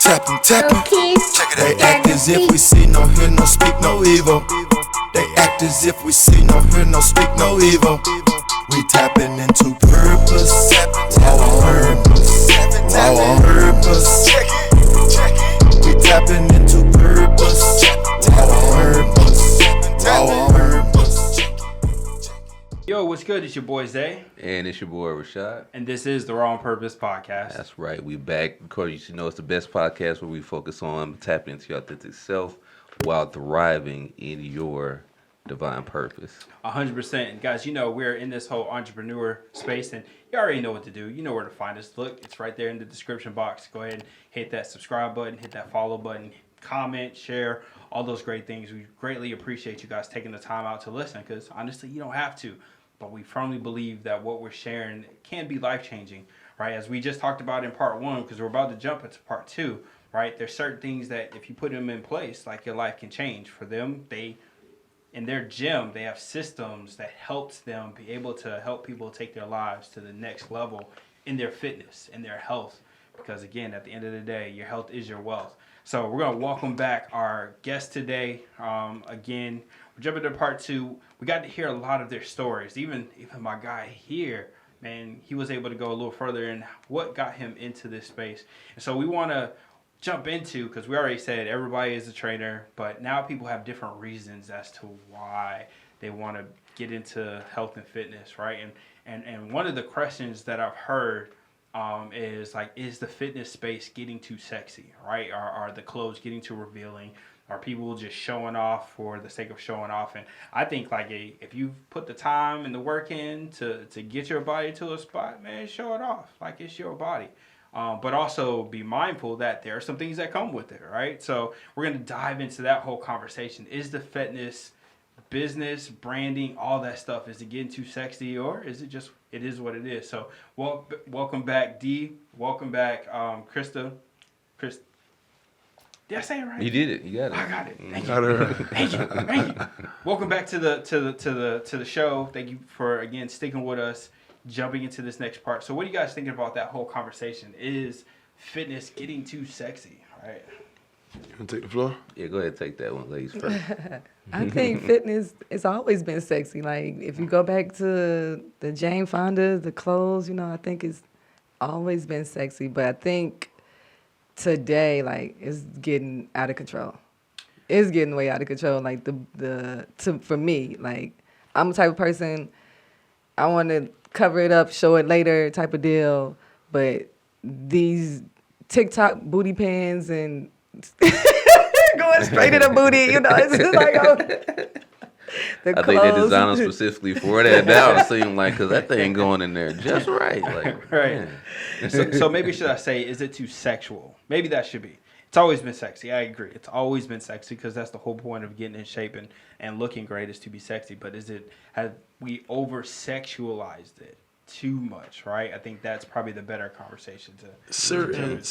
tapping. They act as if we see, no hear, no speak, no evil. They act as if we see, no hear, no speak, no evil. We tapping into purpose. Raw on purpose. We tapping into purpose. Raw on purpose. Yo, what's good? It's your boy Zay. And it's your boy Rashad. And this is the Raw on Purpose podcast. That's right. We back. Of course, you should know it's the best podcast where we focus on tapping into your authentic self while thriving in your divine purpose. 100%. And guys, you know, we're in this whole entrepreneur space, and you already know what to do. You know where to find us. Look, it's right there in the description box. Go ahead and hit that subscribe button, hit that follow button, comment, share, all those great things. We greatly appreciate you guys taking the time out to listen, because honestly, you don't have to. But we firmly believe that what we're sharing can be life-changing, right? As we just talked about in part one, because we're about to jump into part two, right? There's certain things that if you put them in place, like your life can change. For them, in their gym, they have systems that helps them be able to help people take their lives to the next level in their fitness, in their health. Because again, at the end of the day, your health is your wealth. So we're going to welcome back our guest today. Again, we're jumping to part two. We got to hear a lot of their stories. Even my guy here, man, he was able to go a little further in what got him into this space. And so we want to jump into, because we already said everybody is a trainer, but now people have different reasons as to why they want to get into health and fitness, right? And one of the questions that I've heard is like, is the fitness space getting too sexy, right? Are the clothes getting too revealing? Are people just showing off for the sake of showing off? And I think like if you put the time and the work in to get your body to a spot, man, show it off. Like, it's your body. But also be mindful that there are some things that come with it, right? So we're going to dive into that whole conversation. Is the fitness business, branding, all that stuff, is it getting too sexy, or is it just, it is what it is? So welcome back, Dee. Welcome back, Krista. Did I say it right? You did it. You got it. I got it. Thank you. Thank you. Welcome back to the show. Thank you for again sticking with us, jumping into this next part. So what are you guys thinking about that whole conversation? Is fitness getting too sexy? Right. You want to take the floor? Yeah, go ahead and take that one, ladies first. I think fitness has always been sexy. Like, if you go back to the Jane Fonda, the clothes, I think it's always been sexy. But I think today, like, it's getting out of control. It's getting way out of control. Like, for me, like, I'm the type of person, I want to cover it up, show it later type of deal. But these TikTok booty pants and going straight to the booty, it's just like, I think they're designed specifically for that now, it seems like, because that thing going in there just right. Like, right. So maybe should I say, is it too sexual? Maybe that should be. It's always been sexy. I agree. It's always been sexy, because that's the whole point of getting in shape and looking great, is to be sexy. But have we over-sexualized it too much, right? I think that's probably the better conversation to certain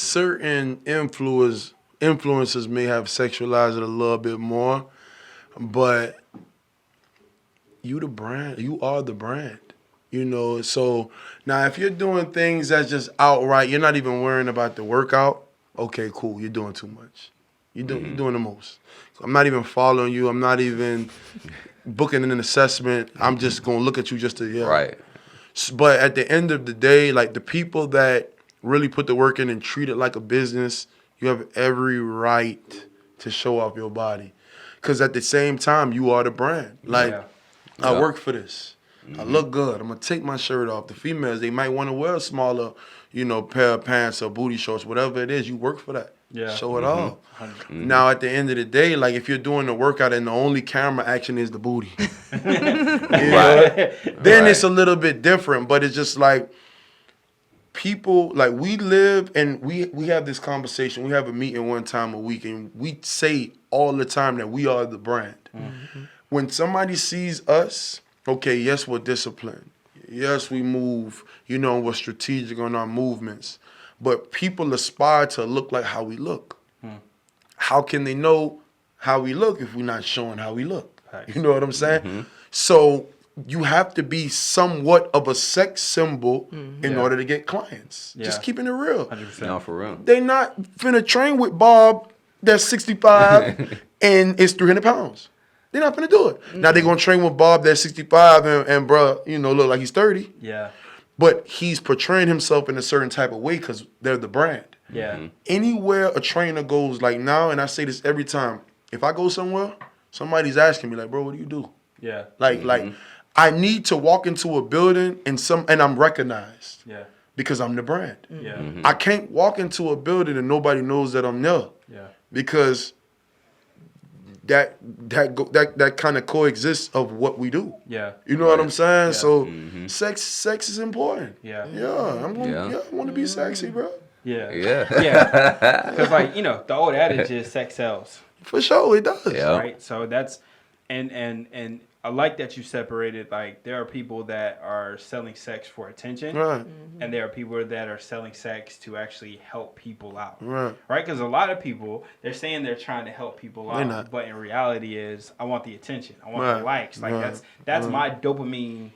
influencers may have sexualized it a little bit more, but you are the brand. So now if you're doing things that's just outright, you're not even worrying about the workout, okay, cool, you're doing too much. You're doing the most. I'm not even following you. I'm not even booking an assessment. I'm just going to look at you just to, yeah. Right. But at the end of the day, like, the people that really put the work in and treat it like a business, you have every right to show off your body. Because at the same time, you are the brand. Like, yeah. I work for this. I look good. I'm going to take my shirt off. The females, they might want to wear a smaller, pair of pants or booty shorts, whatever it is. You work for that. Yeah. Show it off. Now, at the end of the day, like, if you're doing the workout and the only camera action is the booty, then it's a little bit different. But it's just like, people, like, we live and we have this conversation. We have a meeting one time a week, and we say all the time that we are the brand. When somebody sees us, okay, yes, we're disciplined. Yes, we move, we're strategic on our movements. But people aspire to look like how we look. How can they know how we look if we're not showing how we look? You know what I'm saying? So you have to be somewhat of a sex symbol in Yeah. order to get clients. Yeah. Just keeping it real. 100%. No, for real. They not finna train with Bob that's 65 and is 300 pounds. They're not finna do it. Now they're gonna train with Bob that's 65 and bruh, look like he's 30. Yeah. But he's portraying himself in a certain type of way because they're the brand. Yeah. Anywhere a trainer goes, like now, and I say this every time, if I go somewhere, somebody's asking me, like, bro, what do you do? Yeah. Like, I need to walk into a building and I'm recognized Yeah. because I'm the brand. Yeah. I can't walk into a building and nobody knows that I'm there Yeah. because that kind of coexists of what we do. Yeah. You know what I'm saying? Yeah. So sex is important. Yeah. Yeah, I want to be sexy, bro. Yeah. Yeah. Yeah. Because, like, the old adage is sex sells. For sure, it does. Yeah. Right. So that's, and I like that you separated, like, there are people that are selling sex for attention. Right. And there are people that are selling sex to actually help people out. Right. Right? Because a lot of people, they're saying they're trying to help people out. not. But in reality is, I want the attention. I want Right. the likes. Like, Right. that's my dopamine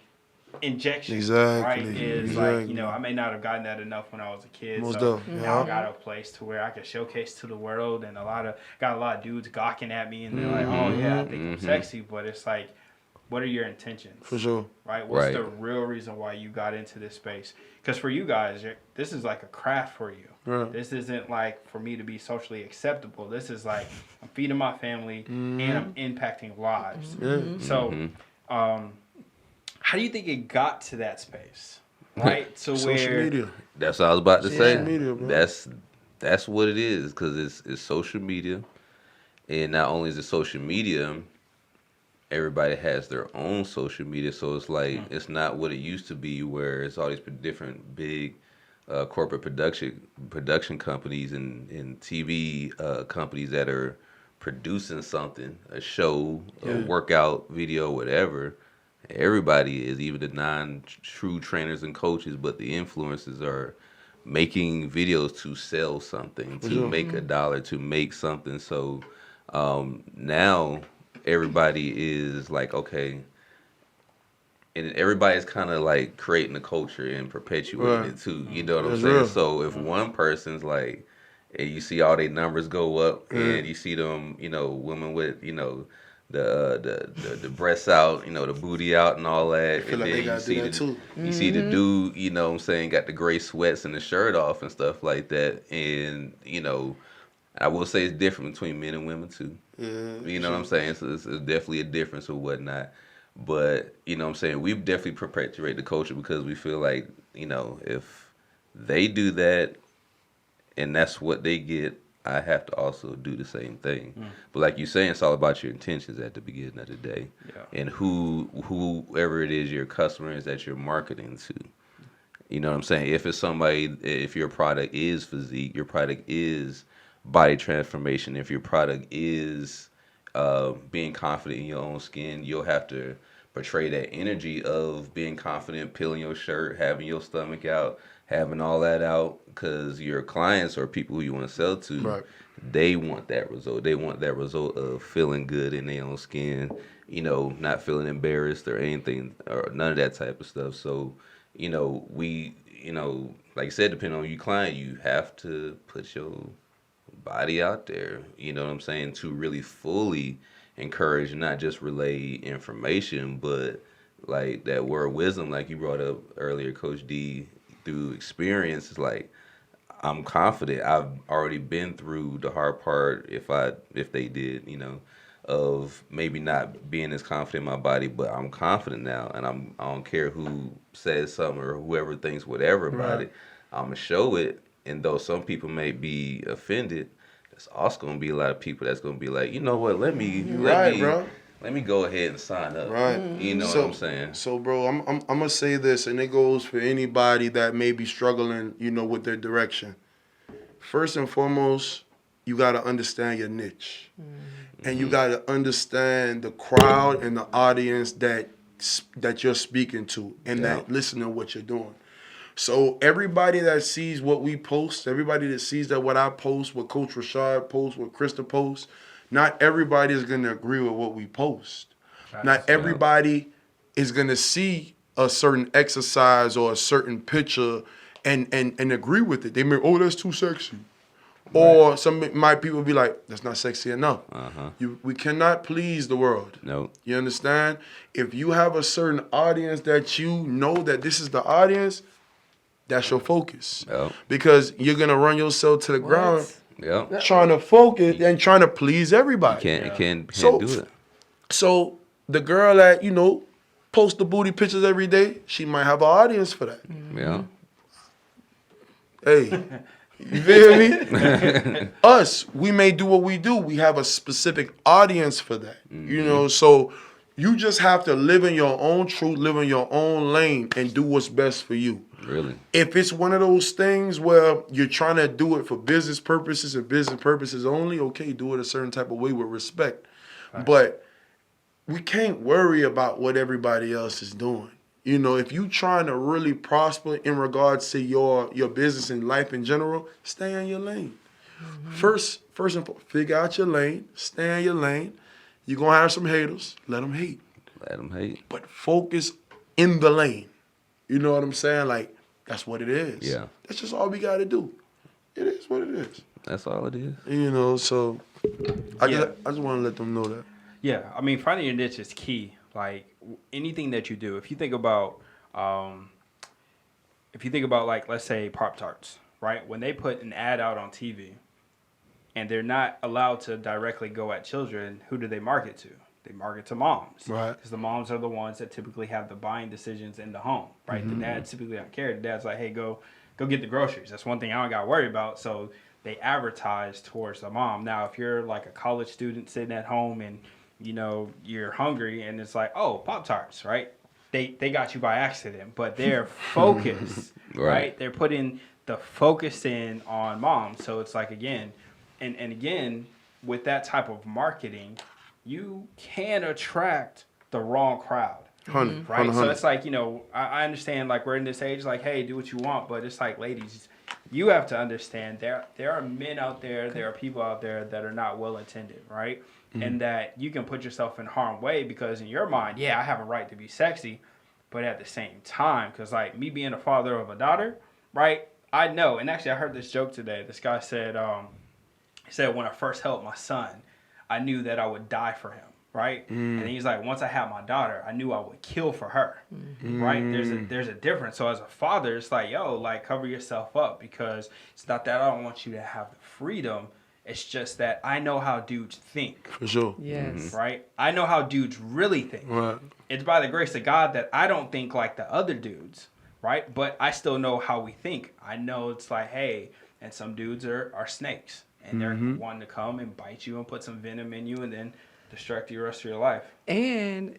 injection. Exactly. Right? Is like, Exactly. I may not have gotten that enough when I was a kid. Most so definitely. now I Yeah. got a place to where I can showcase to the world, and got a lot of dudes gawking at me, and they're like, oh yeah, I think I'm sexy. But it's like, what are your intentions? For sure. Right? What's Right. the real reason why you got into this space? Because for you guys, this is like a craft for you. Right. This isn't like for me to be socially acceptable. This is like I'm feeding my family and I'm impacting lives. Yeah. So, how do you think it got to that space? Right? So Social where media. That's what I was about to say. Social media, bro. That's what it is, because it's social media, and not only is it social media, everybody has their own social media. So it's like it's not what it used to be, where it's all these different big corporate production companies and TV companies that are producing something, a show, a workout video, whatever. Everybody is, even the non-true trainers and coaches, but the influencers are making videos to sell something, to make a dollar, to make something. So now everybody is like, okay, and everybody's kind of like creating a culture and perpetuating it too. You know what I'm That's saying? real. So if one person's like, and you see all their numbers go up, and you see them, women with, the breasts out, the booty out and all that. feel And like they then gotta do that too. You see the dude, what I'm saying, got the gray sweats and the shirt off and stuff like that. And, I will say it's different between men and women too. Yeah. You know what I'm saying? So it's definitely a difference or whatnot. But, what I'm saying, we definitely perpetuate the culture because we feel like, if they do that and that's what they get, I have to also do the same thing. But like you're saying, it's all about your intentions at the beginning of the day. Yeah. And whoever it is your customer is that you're marketing to. You know what I'm saying? If it's somebody, if your product is physique, your product is body transformation, if your product is being confident in your own skin, you'll have to portray that energy of being confident, peeling your shirt, having your stomach out, having all that out, because your clients or people who you want to sell to, Right. they want that result. They want that result of feeling good in their own skin, not feeling embarrassed or anything, or none of that type of stuff. So, we, like I said, depending on your client, you have to put your body out there, you know what I'm saying, to really fully encourage, not just relay information, but like that word wisdom, like you brought up earlier, Coach D, through experience. Is like, I'm confident. I've already been through the hard part, if they did, of maybe not being as confident in my body, but I'm confident now, and I don't care who says something or whoever thinks whatever about it. I'm gonna show it, and though some people may be offended, there's also gonna be a lot of people that's gonna be like, you know what, let me go ahead and sign up. Right. You know what I'm saying? So, bro, I'm gonna say this, and it goes for anybody that may be struggling, with their direction. First and foremost, you gotta understand your niche, and you gotta understand the crowd and the audience that you're speaking to, and that listen to what you're doing. So everybody that sees what we post, everybody that sees that what I post, what Coach Rashad posts, what Krista posts, not everybody is gonna agree with what we post. Not everybody is gonna see a certain exercise or a certain picture and agree with it. They may, oh, that's too sexy. Or some people be like, that's not sexy enough. We cannot please the world. No. You understand? If you have a certain audience that you know that this is the audience, that's your focus. Yep. Because you're gonna run yourself to the ground Yep. trying to focus and trying to please everybody. Can't So- do it. So the girl that, post the booty pictures every day, she might have an audience for that. Yeah. Hey, you feel me? Us, we may do what we do. We have a specific audience for that. So you just have to live in your own truth, live in your own lane, and do what's best for you. Really. If it's one of those things where you're trying to do it for business purposes and business purposes only, okay, do it a certain type of way with respect. Right. But we can't worry about what everybody else is doing. If you're trying to really prosper in regards to your business and life in general, stay in your lane. First and foremost, figure out your lane, stay in your lane. You're going to have some haters, let them hate. Let them hate. But focus in the lane. You know what I'm saying? Like, that's what it is. Yeah. That's just all we got to do. It is what it is. That's all it is. So I just want to let them know that. Yeah, I mean, finding your niche is key. Like anything that you do, if you think about like, let's say Pop-Tarts, right? When they put an ad out on TV and they're not allowed to directly go at children, who do they market to? They market to moms. Right. Because the moms are the ones that typically have the buying decisions in the home, right? The dads typically don't care. The dad's like, hey, go get the groceries. That's one thing I don't got to worry about. So they advertise towards the mom. Now, if you're like a college student sitting at home and you're hungry and it's like, oh, Pop-Tarts, right? They got you by accident, but they're focused, right? They're putting the focus in on mom. So it's like, again, and again, with that type of marketing, you can attract the wrong crowd, right? 100. So it's like, I understand, like, we're in this age, like, hey, do what you want, but it's like, ladies, you have to understand there are men out there, there are people out there that are not well intended, right? And that you can put yourself in harm's way because in your mind, yeah, I have a right to be sexy, but at the same time, because like me being a father of a daughter, right? I know, and actually I heard this joke today. This guy said, he said, when I first held my son, I knew that I would die for him, right? And he's like, once I had my daughter, I knew I would kill for her, right? There's a difference. So as a father, it's like, yo, like cover yourself up because it's not that I don't want you to have the freedom. It's just that I know how dudes think. For sure. Yes. Right? I know how dudes really think. Right. It's by the grace of God that I don't think like the other dudes, right? But I still know how we think. I know it's like, hey, and some dudes are snakes. And they're wanting to come and bite you and put some venom in you and then destruct you the rest of your life. And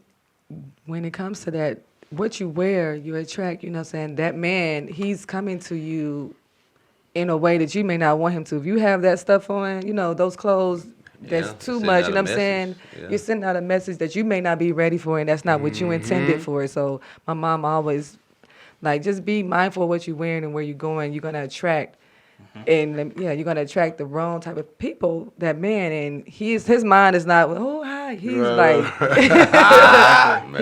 when it comes to that, what you wear, you attract, that man, he's coming to you in a way that you may not want him to. If you have that stuff on, those clothes, that's too much. You know what I'm saying? Yeah. You're sending out a message that you may not be ready for, and that's not what you intended for. So my mom always, just be mindful of what you're wearing and where you're going. You're going to attract, and you're going to attract the wrong type of people, that man. And his mind is not, oh, hi. He's he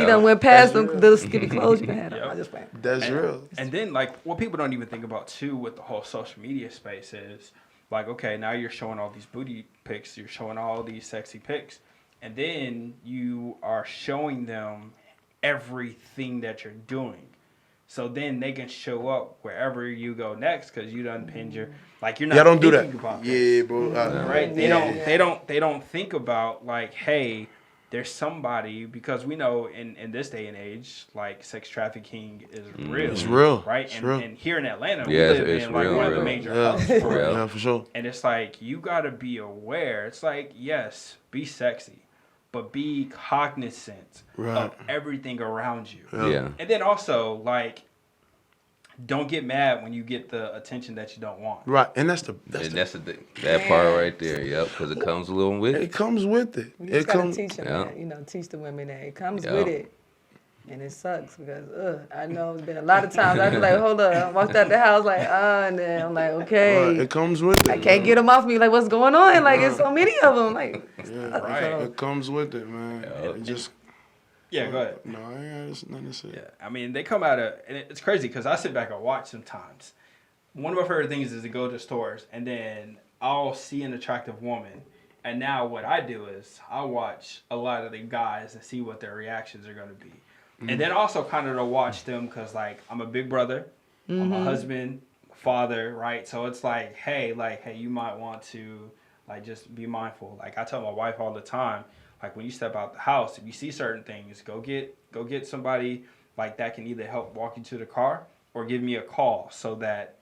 done went past them little skimpy clothes you had on. I just playing. That's real. And then, what people don't even think about, too, with the whole social media space is, okay, now you're showing all these booty pics, you're showing all these sexy pics, and then you are showing them everything that you're doing. So then they can show up wherever you go next because you done pinned your, you're not don't do that. about Yeah, this, bro. right? They don't think about hey, there's somebody, because we know in this day and age, sex trafficking is real. It's real. Right? It's and, real. and here in Atlanta, we Yeah, live it's in real, one of the real. major Yeah. hubs for it. Yeah, for sure. And it's you got to be aware. It's yes, be sexy, but be cognizant of everything around you. Yeah. And then also, don't get mad when you get the attention that you don't want. Right, and that's that part right there. Yep, because it comes along with it it. comes with it. You just It gotta comes. teach them that, teach the women that it comes with it. And it sucks because, I know it's been a lot of times I be like, hold up, I walked out the house and then I'm like, okay. It comes with it. I can't get them off me, what's going on? It's so many of them, It comes with it, man. Yeah. It just Yeah, go ahead. No, I ain't got nothing to say. Yeah, I mean, they come out of, and it's crazy because I sit back and watch sometimes. One of my favorite things is to go to stores, and then I'll see an attractive woman, and now what I do is I watch a lot of the guys and see what their reactions are going to be. And then also kind of to watch them because, like, I'm a big brother, I'm a husband, father, right? So it's like, hey, you might want to, like, just be mindful. Like, I tell my wife all the time, like, when you step out the house, if you see certain things, go get somebody, like, that can either help walk you to the car or give me a call so that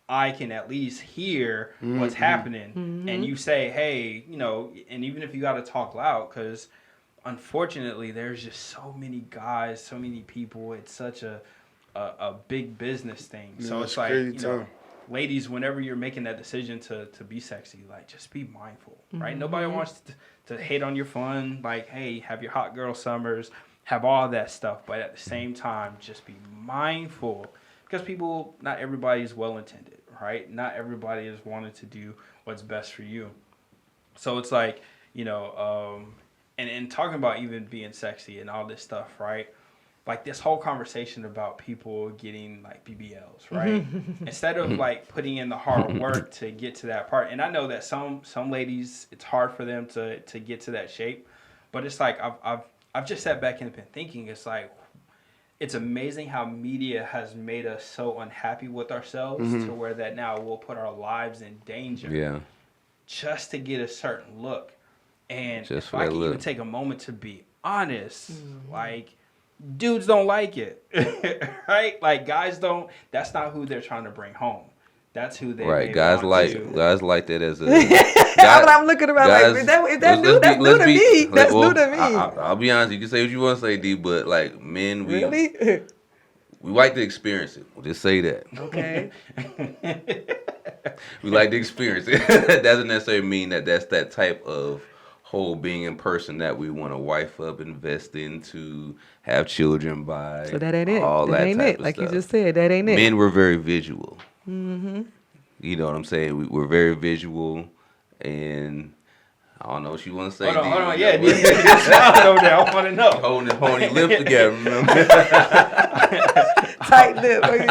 I can at least hear what's happening. And you say, hey, you know, and even if you got to talk loud, because unfortunately, there's just so many guys, so many people. It's such a big business thing. Yeah, So it's it's like, crazy you know, time. ladies, whenever you're making that decision to be sexy, like, just be mindful, right? Nobody wants to hate on your fun. Like, hey, have your hot girl summers, have all that stuff. But at the same time, just be mindful because not everybody is well-intended, right? Not everybody is wanting to do what's best for you. So it's like, you know, and talking about even being sexy and all this stuff, right? Like this whole conversation about people getting like BBLs, right? Instead of like putting in the hard work to get to that part. And I know that some ladies, it's hard for them to get to that shape, but it's like I've just sat back and been thinking, it's like, it's amazing how media has made us so unhappy with ourselves to where that now we'll put our lives in danger just to get a certain look. And Just if for I that can look. even take a moment to be honest, like, dudes don't like it, right? Like, guys don't, that's not who they're trying to bring home. That's who they Right, may guys want to. like that as a. I'm looking around like, is that new? That's new to me. That's new to me. I'll be honest. You can say what you want to say, D, but like men, Really? we like to experience it. We'll just say that. Okay. We like to experience it. That doesn't necessarily mean that that's that type of whole being in person that we want to wife up, invest into, have children by. So that ain't it. All That ain't type it. of Like you stuff. just said, that ain't it. Men were very visual. You know what I'm saying? We're very visual, and I don't know what you want to say. Hold D, on, you yeah, know, you're smiling over there. I want to know. holding his pony lips together, remember? Tight lip. What you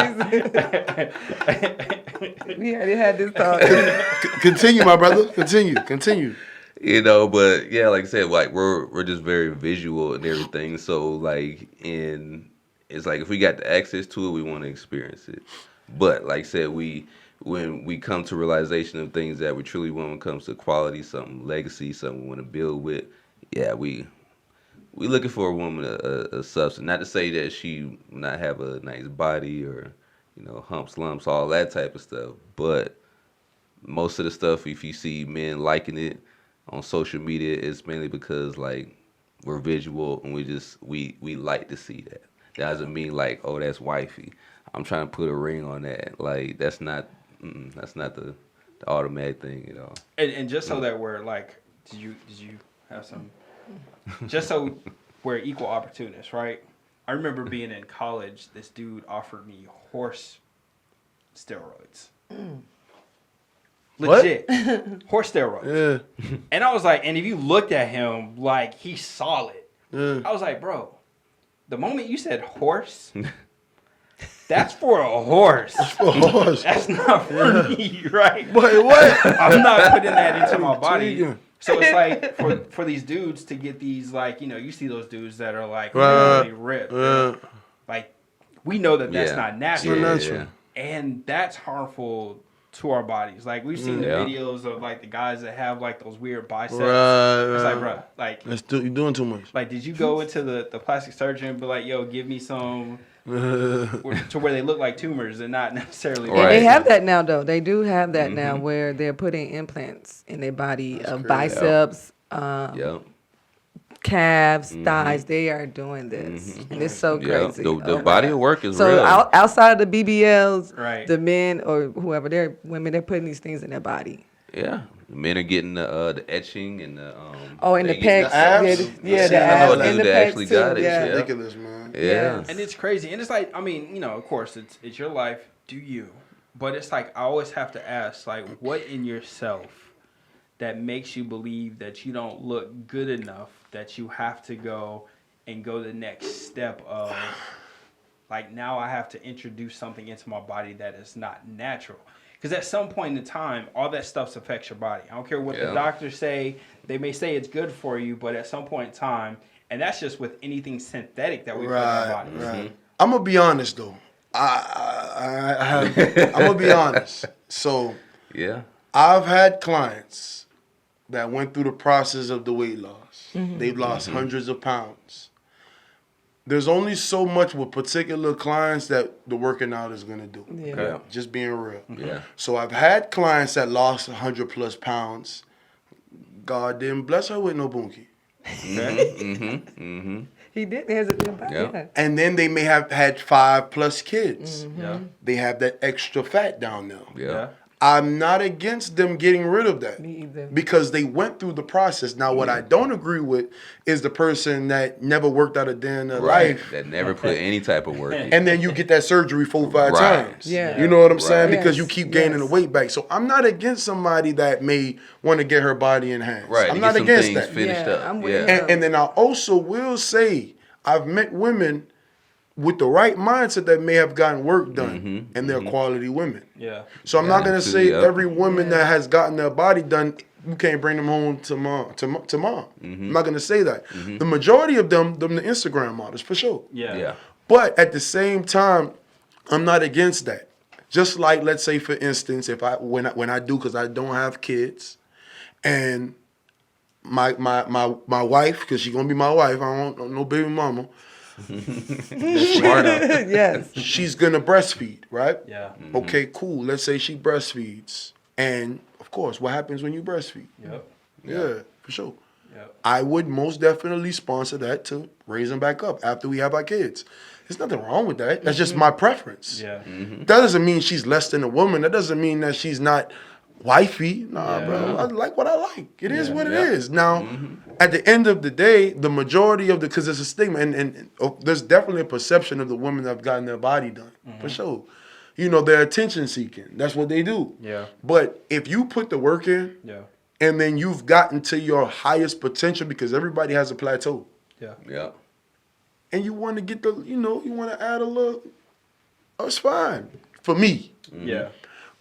said. We already had this talk. Continue, my brother. Continue. You know, but yeah, like I said, like we're just very visual and everything. So like, it's like if we got the access to it, we want to experience it. But like I said, when we come to realization of things that we truly want when it comes to quality, something legacy, something we want to build with, yeah, we looking for a woman a substance. Not to say that she not have a nice body or, you know, humps, lumps, all that type of stuff. But most of the stuff, if you see men liking it on social media, it's mainly because like we're visual and we like to see that. That doesn't mean like, oh, that's wifey. I'm trying to put a ring on that. Like that's not the automatic thing at all. And just so that we're like, did you have some? Just so we're equal opportunists, right? I remember being in college. This dude offered me horse steroids. Legit. Horse steroids. Yeah. And I was like, and if you looked at him, like, he's solid. Yeah. I was like, bro, the moment you said horse, that's for a horse. Horse. That's not for me, right? Wait, what? I'm not putting that into my body. Tweaking. So it's like for these dudes to get these, like, you know, you see those dudes that are like Right. really ripped. Like, we know that that's not natural. not natural. And that's harmful to our bodies. Like, we've seen the Yeah. videos of like the guys that have like those weird biceps. Right, It's like, right. bro, like, You're doing too much. like, did you go into the plastic surgeon and be like, yo, give me some to where they look like tumors and not necessarily. Right. And they have that now, though. They do have that now where they're putting implants in their body of biceps, Yep. calves, thighs. They are doing this. And it's so Yeah. crazy. The Oh, body my of God. work is So real. outside of the BBLs, Right. the men or whoever, they're women, they're putting these things in their body. Yeah. Men are getting the etching and the Oh, and they the get pecs. abs? Yeah, Yeah, the I know abs a and the dude that actually pecs too. got it, Yeah. yeah. Ridiculous, man. Yeah. Yes. And it's crazy. And it's like, I mean, you know, of course, it's your life, do you. But it's like, I always have to ask, like, what in yourself that makes you believe that you don't look good enough that you have to go and go the next step of like now I have to introduce something into my body that is not natural. Because at some point in time, all that stuff affects your body. I don't care what the doctors say. They may say it's good for you, but at some point in time, and that's just with anything synthetic that we put in our bodies. Right. I'm gonna be honest though. I'm gonna be honest. So Yeah. I've had clients that went through the process of the weight loss. They've lost hundreds of pounds. There's only so much with particular clients that the working out is gonna do. Yeah. Okay. Just being real. Yeah. So I've had clients that lost 100+ pounds. God didn't bless her with no bunkie. He didn't hesitate about Yeah. that. And then they may have had 5+ kids. Yeah. They have that extra fat down there. Yeah. I'm not against them getting rid of that. Me either. Because they went through the process. Now, what I don't agree with is the person that never worked out a day in their Right. life. That never put any type of work in. And then you get that surgery 4-5 Right. times. Yeah. You know what I'm saying? Right. Because you Yes. keep gaining the weight back. So I'm not against somebody that may want to get her body enhanced. Right. I'm to not get some against things that. finished Yeah, up. I'm with Yeah. you. And then I also will say I've met women with the right mindset that may have gotten work done, and they're quality women. Yeah. So I'm not gonna too, say yep. every woman that has gotten their body done, you can't bring them home to mom. I'm not gonna say that. The majority of them the Instagram models for sure. Yeah. Yeah. But at the same time, I'm not against that. Just like, let's say for instance, if when I do, because I don't have kids, and my wife, because she's gonna be my wife, I don't want no baby mama. Yes. She's gonna breastfeed, right? Yeah. Okay, cool. Let's say she breastfeeds, and of course, what happens when you breastfeed? Yep. Yeah, for sure. Yep. I would most definitely sponsor that to raise them back up after we have our kids. There's nothing wrong with that. That's just my preference. Yeah. That doesn't mean she's less than a woman. That doesn't mean that she's not wifey. Nah, Yeah. bro. I like what I like. It is what it Yeah. is. Now, at the end of the day, the majority of because there's a stigma, and there's definitely a perception of the women that have gotten their body done, for sure. You know, they're attention seeking. That's what they do. Yeah. But if you put the work in, Yeah. and then you've gotten to your highest potential, because everybody has a plateau, Yeah. Yeah. and you want to get the, you want to add a little, it's fine for me. Yeah.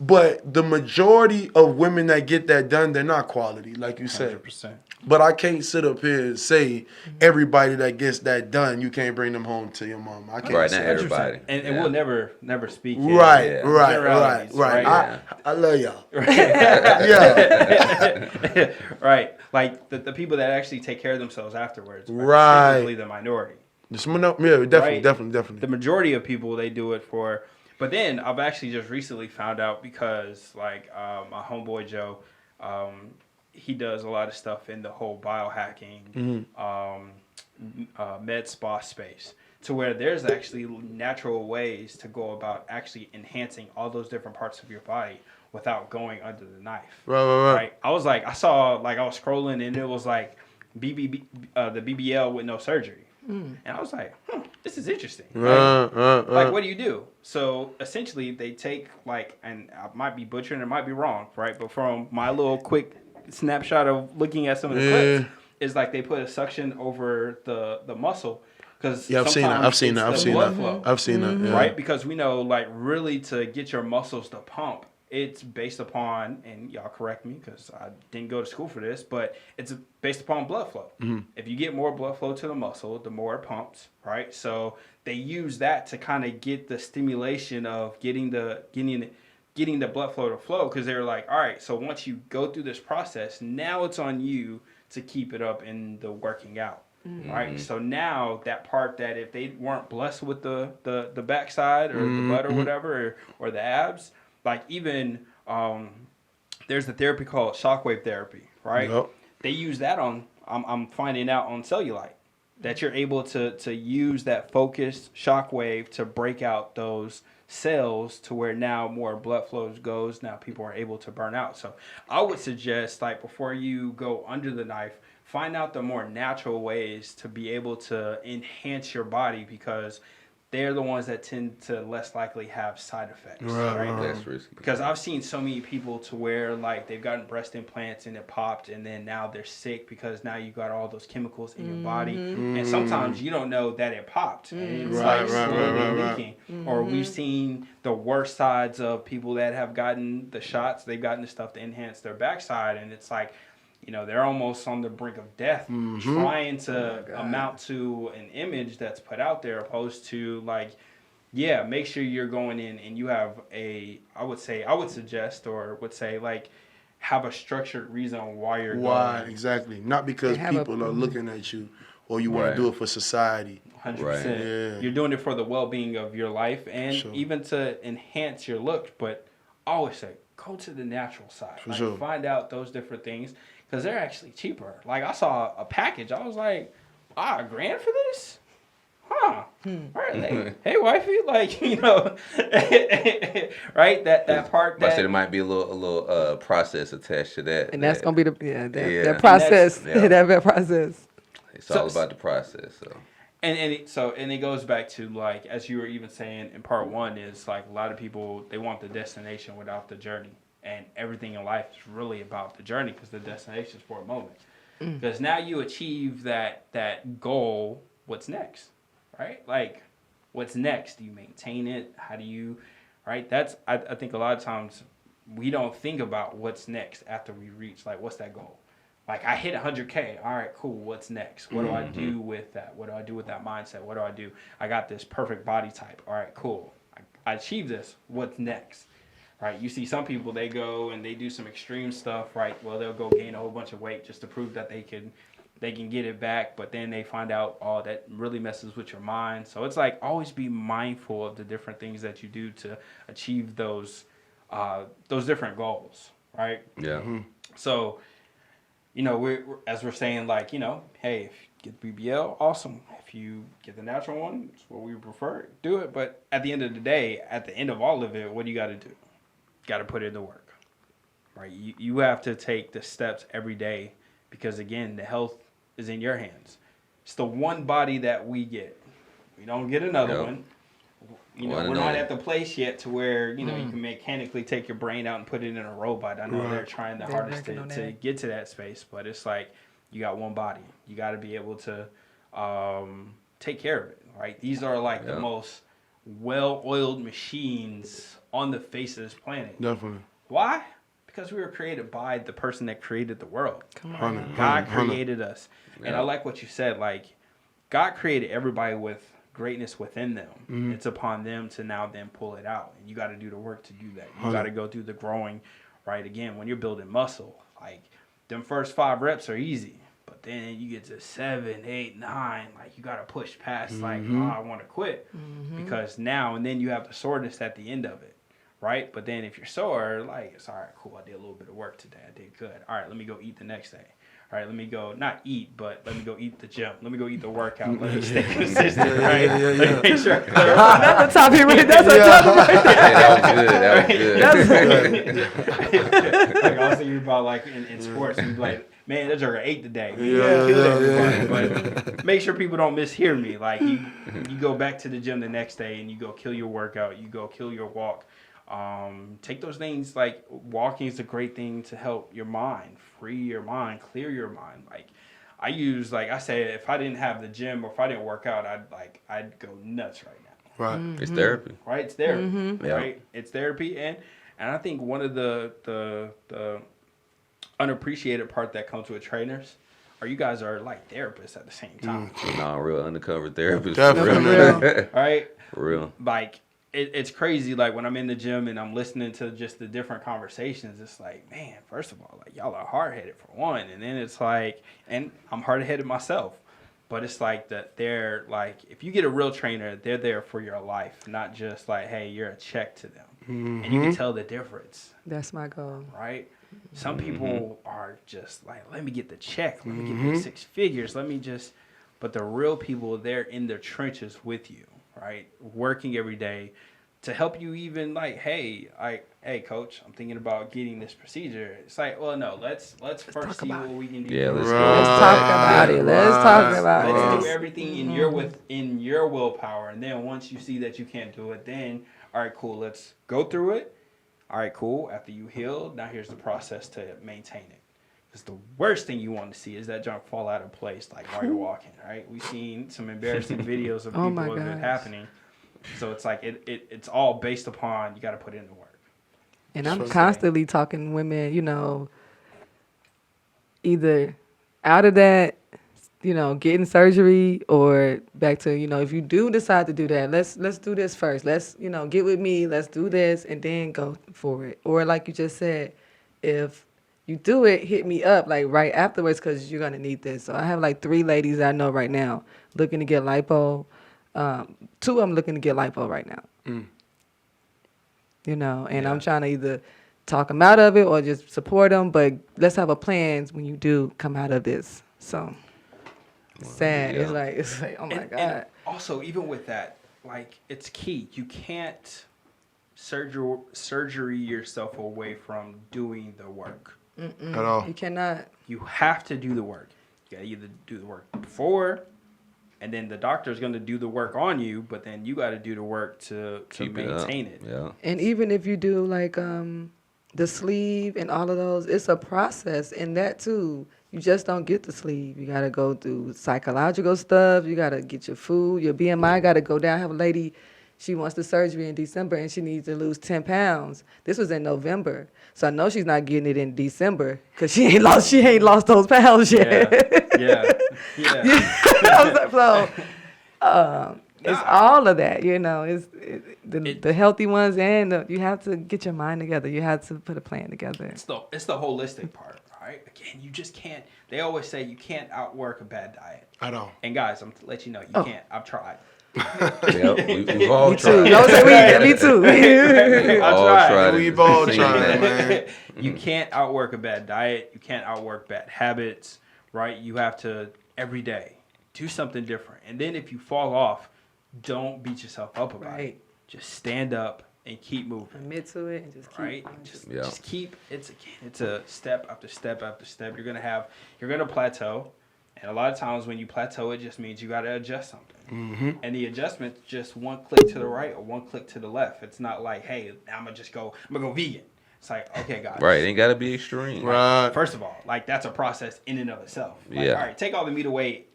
But the majority of women that get that done, they're not quality, like you said. 100%. But I can't sit up here and say everybody that gets that done, you can't bring them home to your mom. I can't Right, say not that. everybody. And Yeah. we'll never speak. Right, Yeah. right, Generalities, right. right? I love y'all. Yeah. Right. Like the people that actually take care of themselves afterwards. Are Right. typically the minority. Yeah, definitely, Right. definitely. The majority of people, they do it for. But then I've actually just recently found out because like my homeboy Joe, he does a lot of stuff in the whole biohacking, med spa space, to where there's actually natural ways to go about actually enhancing all those different parts of your body without going under the knife. Right. I was like, I was scrolling and it was like the BBL with no surgery. And I was like, this is interesting. Like, what do you do? So essentially, they take and I might be butchering, it might be wrong, right? But from my little quick snapshot of looking at some of the clips, is like they put a suction over the muscle because I've seen that. I've seen that. Yeah. right? Because we know, like, really to get your muscles to pump, it's based upon, and y'all correct me because I didn't go to school for this, but it's based upon blood flow. If you get more blood flow to the muscle, the more it pumps, right? So they use that to kind of get the stimulation of getting the blood flow to flow, because they're like, all right, so once you go through this process, now it's on you to keep it up in the working out. Right, so now that part that if they weren't blessed with the backside or the butt or whatever or the abs, like even there's a therapy called shockwave therapy, right? Yep. They use that on I'm finding out on cellulite, that you're able to use that focused shockwave to break out those cells to where now more blood flow goes. Now people are able to burn out. So I would suggest, like, before you go under the knife, find out the more natural ways to be able to enhance your body, because they're the ones that tend to less likely have side effects, right? Less risky. Because I've seen so many people to where like they've gotten breast implants and it popped, and then now they're sick because now you got all those chemicals in your body, and sometimes you don't know that it popped, and it's like slowly leaking. Or we've seen the worst sides of people that have gotten the shots. They've gotten the stuff to enhance their backside, and it's like, you know, they're almost on the brink of death, trying to amount to an image that's put out there, opposed to like, yeah, make sure you're going in and you have I would suggest or would say like, have a structured reason why you're going. Exactly. Not because people are looking at you or you want to do it for society. 100%. Yeah. You're doing it for the well-being of your life and even to enhance your look. But I always say, go to the natural side. Find out those different things. Because they're actually cheaper. Like, I saw a package. I was like, $1,000 for this? Huh. Right, hey, wifey. Like, you know, right? That part. I said it might be a little process attached to that. And that's going to be that process. That process. It's all about the process. So. And it goes back to, like, as you were even saying in part one, is like a lot of people, they want the destination without the journey. And everything in life is really about the journey, because the destination is for a moment. Because now you achieve that goal, what's next, right? Like, what's next? Do you maintain it? How do you, right? That's, I think a lot of times we don't think about what's next after we reach, like, what's that goal? Like, I hit 100K. All right, cool. What's next? What do I do with that? What do I do with that mindset? What do I do? I got this perfect body type. All right, cool. I achieved this. What's next? Right, you see some people, they go and they do some extreme stuff, right? Well, they'll go gain a whole bunch of weight just to prove that they can get it back, but then they find out, oh, that really messes with your mind. So it's like, always be mindful of the different things that you do to achieve those different goals, right? Yeah. So, you know, we're as we're saying, like, you know, hey, if you get the BBL, awesome. If you get the natural one, it's what we prefer, do it. But at the end of the day, at the end of all of it, what do you got to do? Got to put in the work, right? You have to take the steps every day, because again, the health is in your hands. It's the one body that we get. We don't get another one. You know, we're not at the place yet to where, you know, you can mechanically take your brain out and put it in a robot. I know they're trying the hardest to get to that space, but it's like, you got one body. You got to be able to take care of it, right? These are like the most well-oiled machines on the face of this planet. Definitely. Why? Because we were created by the person that created the world. Come on. God created us. And I like what you said, like, God created everybody with greatness within them. It's upon them to now then pull it out. And you got to do the work to do that. You got to go through the growing, right? Again, when you're building muscle, like, them first 5 reps are easy. But then you get to 7, 8, 9, like, you got to push past, like, oh, I want to quit. Because now, and then you have the soreness at the end of it, right? But then if you're sore, like, it's all right, cool, I did a little bit of work today. I did good. All right, let me go eat the next day. All right, let me go, not eat, but let me go eat the gym. Let me go eat the workout. Let me stay consistent, right? Let me make sure. That's the topic right there. That was good. Like, I was thinking about, like, in sports, you'd be like, man, that joker ate today. Killed everybody. But make sure people don't mishear me. Like, you go back to the gym the next day and you go kill your workout. You go kill your walk. Take those things, like, walking is a great thing to help your mind, free your mind, clear your mind. Like, I say, if I didn't have the gym or if I didn't work out, I'd go nuts right now. Right. It's therapy. Right? It's therapy. Right? It's therapy. And I think one of the unappreciated part that comes with trainers are you guys are like therapists at the same time. No, real undercover therapist. Definitely. Right? For real. Like, it's crazy. Like, when I'm in the gym and I'm listening to just the different conversations, it's like, man, first of all, like, y'all are hard-headed for one. And then it's like, and I'm hard-headed myself. But it's like that they're like, if you get a real trainer, they're there for your life, not just like, hey, you're a check to them. And you can tell the difference. That's my goal. Right? Some people are just like, let me get the check. Let me get the 6 figures. Let me just, but the real people, they're in their trenches with you, right? Working every day, to help you even like, hey, hey coach, I'm thinking about getting this procedure. It's like, well, no, let's first see what we can do. Yeah, let's first. go. Let's talk about it. Let's talk about Let's do it. everything in your willpower, and then once you see that you can't do it, then all right, cool. Let's go through it. All right, cool. After you heal, now here's the process to maintain it. Because the worst thing you want to see is that junk fall out of place, like while you're walking. Right? We've seen some embarrassing videos of Oh people my of it gosh. happening. So it's like it's all based upon you got to put in the work. And I'm constantly talking women, you know, either out of that, you know, getting surgery or back to, you know, if you do decide to do that, let's do this first. Let's, you know, get with me, let's do this and then go for it. Or like you just said, if you do it, hit me up like right afterwards because you're going to need this. So I have like 3 ladies I know right now looking to get lipo. 2 of them looking to get lipo right now. You know, and I'm trying to either talk them out of it or just support them. But let's have a plan when you do come out of this. So sad. yeah. It's like, oh my God. And also, even with that, like it's key. You can't surgery yourself away from doing the work. At all. You cannot. You have to do the work. You gotta either do the work before, and then the doctor's gonna do the work on you, but then you gotta do the work to Keep maintain it. Yeah. And even if you do like the sleeve and all of those, it's a process in that too. You just don't get the sleeve. You got to go through psychological stuff. You got to get your food. Your BMI got to go down. I have a lady, she wants the surgery in December and she needs to lose 10 pounds. This was in November. So I know she's not getting it in December because she ain't lost those pounds yet. Yeah. I was like, so it's all of that, you know. It's the healthy ones, and you have to get your mind together. You have to put a plan together. It's the holistic part, right? Again, you just can't. They always say you can't outwork a bad diet. At all. And guys, I'm to let you know you can't. I've tried. Yep. We've all Me too. tried. Don't say me too. We've all tried. We've all Seen tried, that. man. You can't outwork a bad diet. You can't outwork bad habits, right? You have to every day do something different. And then if you fall off, don't beat yourself up about it. Right. Just stand up and keep moving. Admit to it and just keep. Right? going. Just keep. It's a step after step after step. You're gonna plateau, and a lot of times when you plateau, it just means you gotta adjust something. Mm-hmm. And the adjustment's just one click to the right or one click to the left. It's not like, hey, I'm gonna go vegan. It's like, okay, guys. Right. Ain't got to be extreme. Right. First of all, like that's a process in and of itself. Like, Yeah. all right, take all the meat away,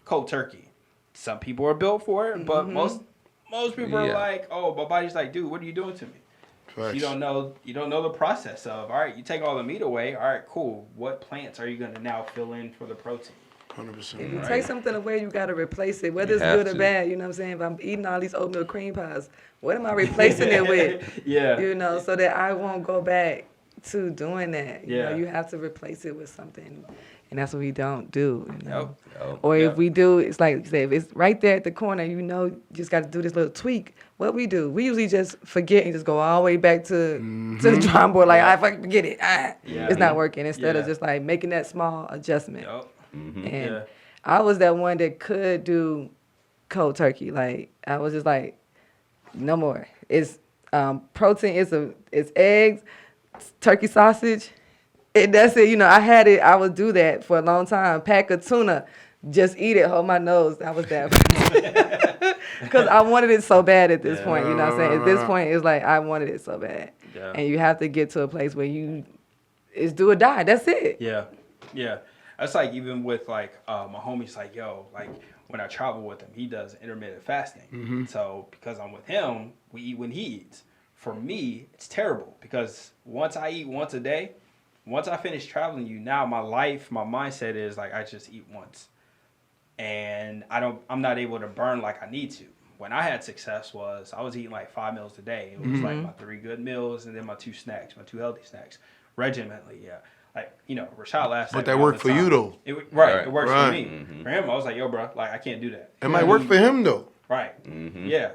cold turkey. Some people are built for it, but most people are Yeah. like, oh, my body's like, dude, what are you doing to me? Facts. You don't know the process of, all right, you take all the meat away, all right, cool. What plants are you gonna now fill in for the protein? 100%. If you Right. take something away, you got to replace it, whether You it's have good or to. bad. You know what I'm saying? If I'm eating all these oatmeal cream pies, what am I replacing it with? Yeah. You know, so that I won't go back to doing that. You know, Yeah. you have to replace it with something, and that's what we don't do. You know? Yep. Oh, Or Yeah. if we do, it's like you say, if it's right there at the corner, you know, you just got to do this little tweak. What we do, we usually just forget and just go all the way back to the drawing board, like, I forget it. Yeah. It's not working. Instead of Yeah. just like making that small adjustment. Yep. And Yeah. I was that one that could do cold turkey. Like I was just like, no more. It's protein. It's eggs, turkey sausage, and that's it. You know, I had it. I would do that for a long time. Pack of tuna, just eat it. Hold my nose. That was that. Because I wanted it so bad at this point. You know what I'm saying? At this point, it's like I wanted it so bad, Yeah. and you have to get to a place where it's do or die. That's it. Yeah. Yeah. That's like even with like my homie's like, yo, like when I travel with him, he does intermittent fasting. So because I'm with him, we eat when he eats. For me, it's terrible because once I eat once a day, once I finish traveling you, now my mindset is like I just eat once. And I'm not able to burn like I need to. When I had success I was eating like 5 meals a day. It was like my 3 good meals and then my 2 snacks, my 2 healthy snacks. Regimentally, yeah. Like, you know, Rashad last But night that all worked the for you, time. though. It Right. works Right. for me. For him, I was like, yo, bro, like I can't do that. It might work for him, though. Right. Yeah.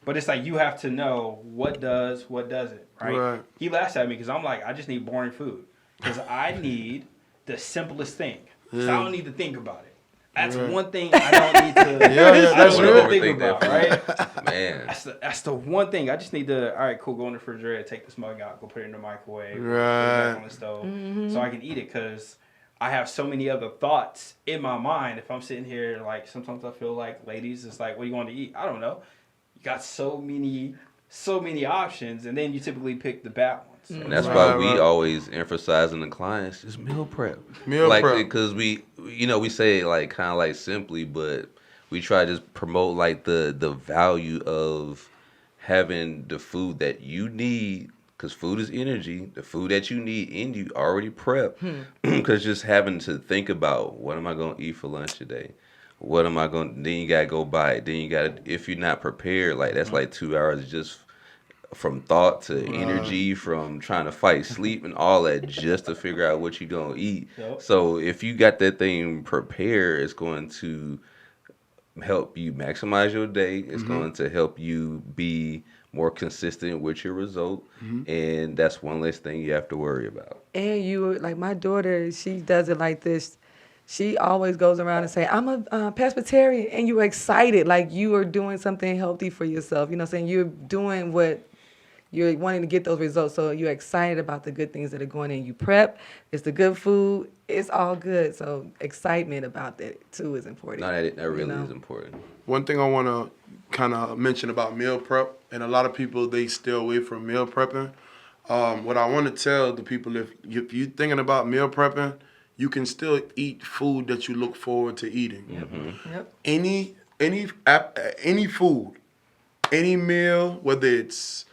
But it's like you have to know what doesn't, right? Right. He laughs at me because I'm like, I just need boring food. Because I need the simplest thing. So I don't need to think about it. That's Right. one thing I don't need to. Yeah, I that's don't real. need to think about, right? Man. That's the one thing. I just need to. All right, cool. Go in the refrigerator, take this mug out, go put it in the microwave, put it back Right. on the stove, so I can eat it. Cause I have so many other thoughts in my mind. If I'm sitting here, like sometimes I feel like ladies, it's like, what do you want to eat? I don't know. You got so many options, and then you typically pick the bad ones. And that's Right, why we right. always emphasizing the clients just meal prep. Meal like, prep. because we say it like kind of like simply, but we try to just promote like the value of having the food that you need. Because food is energy. The food that you need in you already prep. Because just having to think about, what am I going to eat for lunch today? What am I going to... Then you got to go buy it. Then you got to... If you're not prepared, like that's like 2 hours just from thought to energy, from trying to fight sleep and all that just to figure out what you're going to eat. Yep. So if you got that thing prepared, it's going to help you maximize your day. It's going to help you be more consistent with your result, and that's one less thing you have to worry about. And you, like my daughter, she does it like this. She always goes around and say, I'm a pescatarian, and you're excited, like you are doing something healthy for yourself. You know what I'm saying? You're doing what you're wanting to get those results, so you're excited about the good things that are going in. You prep, it's the good food, it's all good. So excitement about that too is important. No, that really you know? is important. One thing I want to kind of mention about meal prep, and a lot of people, they stay away from meal prepping. What I want to tell the people, if you're thinking about meal prepping, you can still eat food that you look forward to eating. Yep. Any food, any meal, whether it's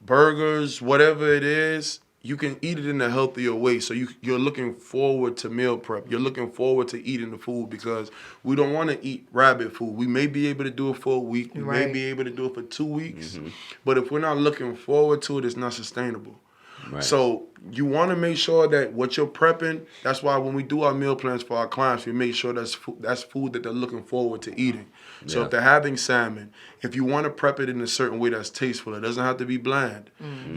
burgers, whatever it is, you can eat it in a healthier way. So you're looking forward to meal prep. You're looking forward to eating the food, because we don't want to eat rabbit food. We may be able to do it for a week. We may Right. be able to do it for 2 weeks. But if we're not looking forward to it, it's not sustainable. Right. So you want to make sure that what you're prepping, that's why when we do our meal plans for our clients, we make sure that's food that they're looking forward to eating. So Yeah. if they're having salmon, if you want to prep it in a certain way that's tasteful, it doesn't have to be bland.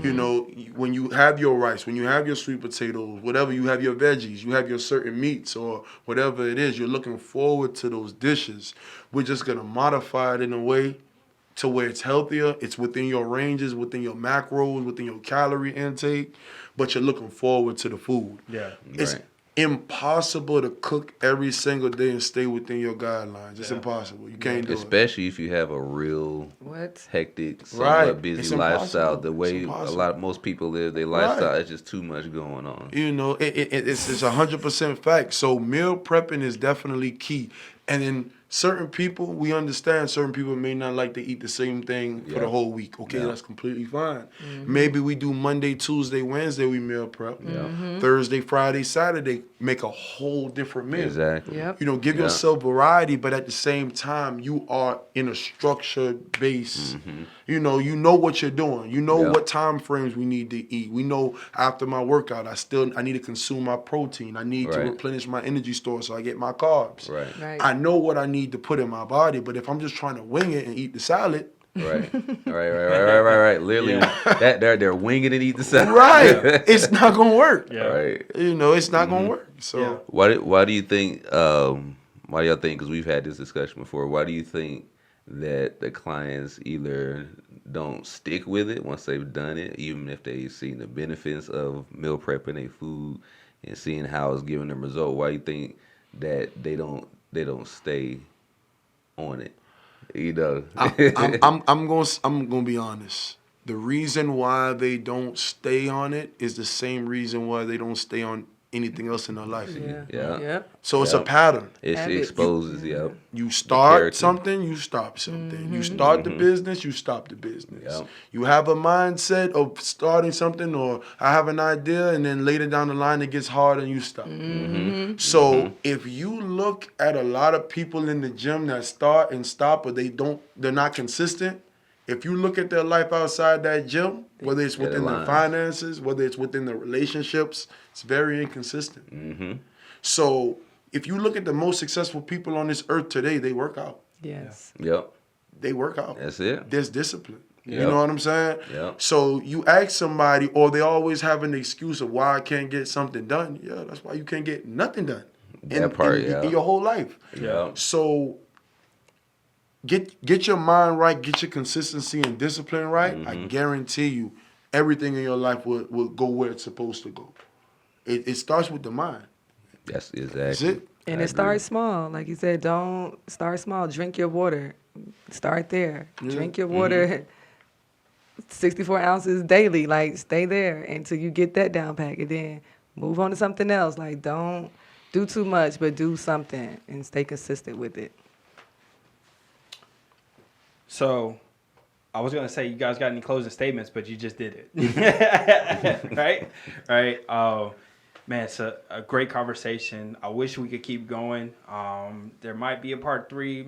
You know, when you have your rice, when you have your sweet potatoes, whatever, you have your veggies, you have your certain meats or whatever it is, you're looking forward to those dishes. We're just going to modify it in a way to where it's healthier, it's within your ranges, within your macros, within your calorie intake, but you're looking forward to the food. Yeah. It's Right. impossible to cook every single day and stay within your guidelines. It's impossible. You can't do it. Especially if you have a real What? hectic, Right. somewhat busy It's lifestyle. impossible. The way It's impossible. most people live their lifestyle, Right. it's just too much going on. You know, it's 100% fact. So meal prepping is definitely key. And then certain people, we understand certain people may not like to eat the same thing for Yeah. the whole week. Okay, Yeah. that's completely fine. Maybe we do Monday, Tuesday, Wednesday, we meal prep. Thursday, Friday, Saturday, make a whole different meal. Exactly. Yep. You know, give Yeah. yourself variety, but at the same time, you are in a structured base. You know what you're doing. You know Yeah. what time frames we need to eat. We know after my workout, I need to consume my protein. I need to Right. replenish my energy store so I get my carbs. Right. Right. I know what I need to put in my body, but if I'm just trying to wing it and eat the salad, Right. Right. Literally, that they're winging it, eat the salad. right, it's not gonna work. Yeah. Right. You know, it's not gonna work. So. Yeah. Why do you think? Why do y'all think? Because we've had this discussion before. Why do you think that the clients either don't stick with it once they've done it, even if they've seen the benefits of meal prepping their food and seeing how it's giving them result? Why do you think that they don't stay on it? You know. I'm gonna be honest. The reason why they don't stay on it is the same reason why they don't stay on anything else in their life. Yeah. Yeah. Yep. So it's a Yep. pattern. It Habits. exposes. Yep. You start character. something, you stop something. You start the business, you stop the business. Yep. You have a mindset of starting something, or I have an idea, and then later down the line it gets hard and you stop. So if you look at a lot of people in the gym that start and stop, but they're not consistent. If you look at their life outside that gym, whether it's within their lines. finances, whether it's within the relationships, it's very inconsistent. So if you look at the most successful people on this earth today, they work out. Yes. Yep. They work out. That's it. There's discipline. You Yep. know what I'm saying? Yep. So you ask somebody, or they always have an excuse of why I can't get something done. Yeah, that's why you can't get nothing done. That part, in your whole life. Yeah. So get your mind right, get your consistency and discipline right. I guarantee you, everything in your life will go where it's supposed to go. It starts with the mind. That's exactly. That's it. And it starts small. Like you said, don't start small. Drink your water. Start there. Yeah. Drink your water 64 ounces daily. Like, stay there until you get that down pack. And then move on to something else. Like, don't do too much, but do something and stay consistent with it. So, I was gonna say you guys got any closing statements, but you just did it, right? Man, it's a great conversation. I wish we could keep going. There might be a part 3,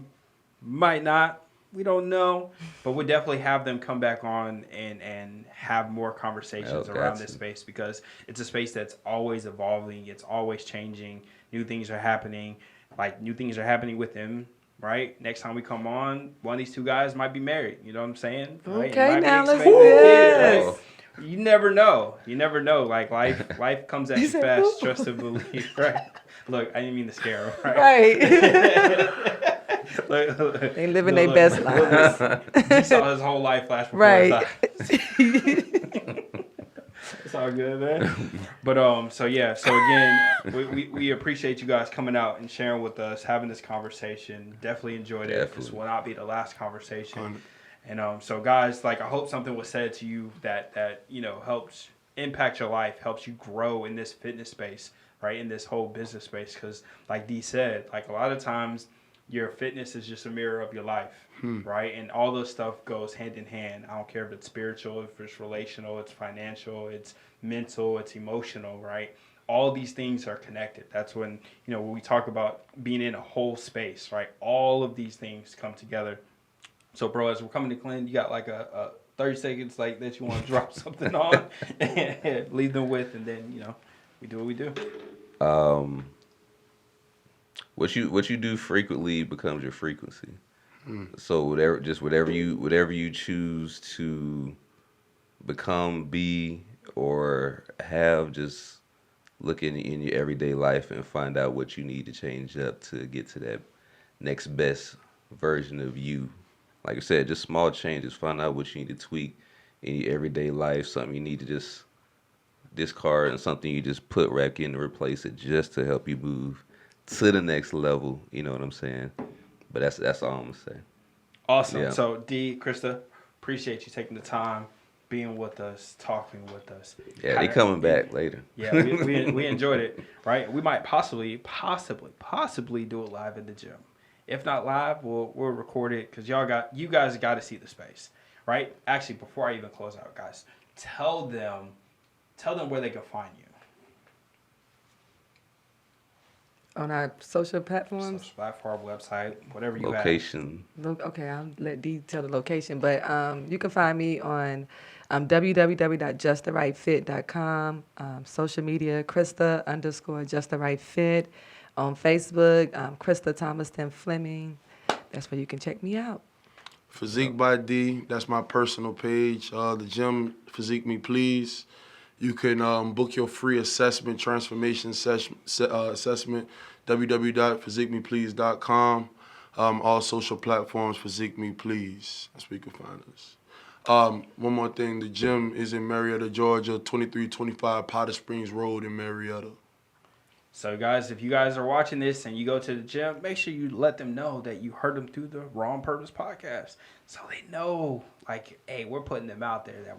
might not. We don't know, but we'll definitely have them come back on and have more conversations around this space, because it's a space that's always evolving. It's always changing. New things are happening. Like, new things are happening with them. Right? Next time we come on, one of these two guys might be married. You know what I'm saying? Right? Okay, now let's do yes. Right? You never know. You never know. Like, life comes at you fast. Trust and believe. Right? Look, I didn't mean to scare him. Right. look, They living their best lives. He saw his whole life flash before his eyes. It's all good, man. But so again, we appreciate you guys coming out and sharing with us, having this conversation. Definitely enjoyed it. This will not be the last conversation. And so guys, like, I hope something was said to you that helps impact your life, helps you grow in this fitness space, right? In this whole business space, because like Dee said, like, a lot of times your fitness is just a mirror of your life, right? And all this stuff goes hand in hand. I don't care if it's spiritual, if it's relational, it's financial, it's mental, it's emotional, right? All these things are connected. That's when we talk about being in a whole space, right? All of these things come together. So, bro, as we're coming to Glenn, you got like a 30 seconds like that you want to drop something on and leave them with, and then we do what we do. What you do frequently becomes your frequency. So whatever you choose to become, be, or have, just look in your everyday life and find out what you need to change up to get to that next best version of you. Like I said, just small changes. Find out what you need to tweak in your everyday life, something you need to just discard, and something you just put back in to replace it, just to help you move to the next level. You know what I'm saying? But that's all I'm gonna say. Awesome. Yeah. So, Dee, Krista, appreciate you taking the time, being with us, talking with us. Yeah, they coming back later. Yeah, we enjoyed it. Right? We might possibly do it live in the gym. If not live, we'll record it, because you guys got to see the space, right? Actually, before I even close out, guys, tell them where they can find you. On our social platforms? Social platform, website, whatever you Location. Okay, I'll let Dee tell the location. But you can find me on www.justtherightfit.com. Social media, Krista_justtherightfit. On Facebook, Krista Thomaston Fleming. That's where you can check me out. Physique by D, that's my personal page. The gym, Physique Me Please. You can book your free assessment, transformation assessment, www.physiquemeplease.com. All social platforms, Physique Me Please. That's where you can find us. One more thing, the gym is in Marietta, Georgia, 2325 Powder Springs Road in Marietta. So, guys, if you guys are watching this and you go to the gym, make sure you let them know that you heard them through the Raw on Purpose podcast, so they know, like, hey, we're putting them out there,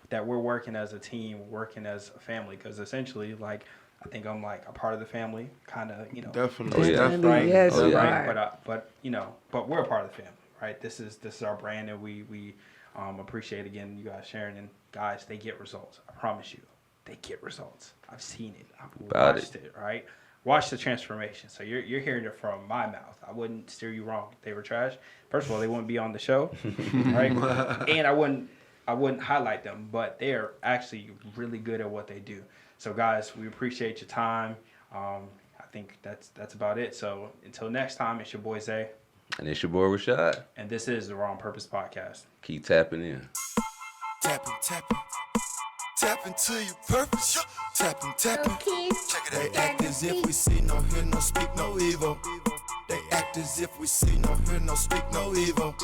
that we're working as a team, working as a family. Because essentially, like, I think I'm like a part of the family, kind of, Definitely. right? Yes, right. you are. But we're a part of the family, right? This is our brand, and we appreciate, again, you guys sharing. And guys, they get results. I promise you. They get results. I've seen it. I've watched it, right? Watch the transformation. So you're hearing it from my mouth. I wouldn't steer you wrong. If they were trash, first of all, they wouldn't be on the show, right? And I wouldn't highlight them, but they are actually really good at what they do. So, guys, we appreciate your time. I think that's about it. So until next time, it's your boy Zay. And it's your boy Rashad. And this is the Raw on Purpose podcast. Keep tapping in. Tapping, tapping. tap into your purpose. Tapping, tapping. They act as if we see, no hear, no speak, no evil. They act as if we see, no hear, no speak, no evil.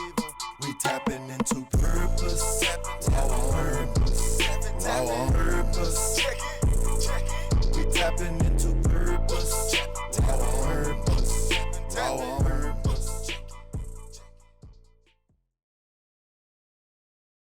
We tapping into purpose. Purpose. Purpose. We tapping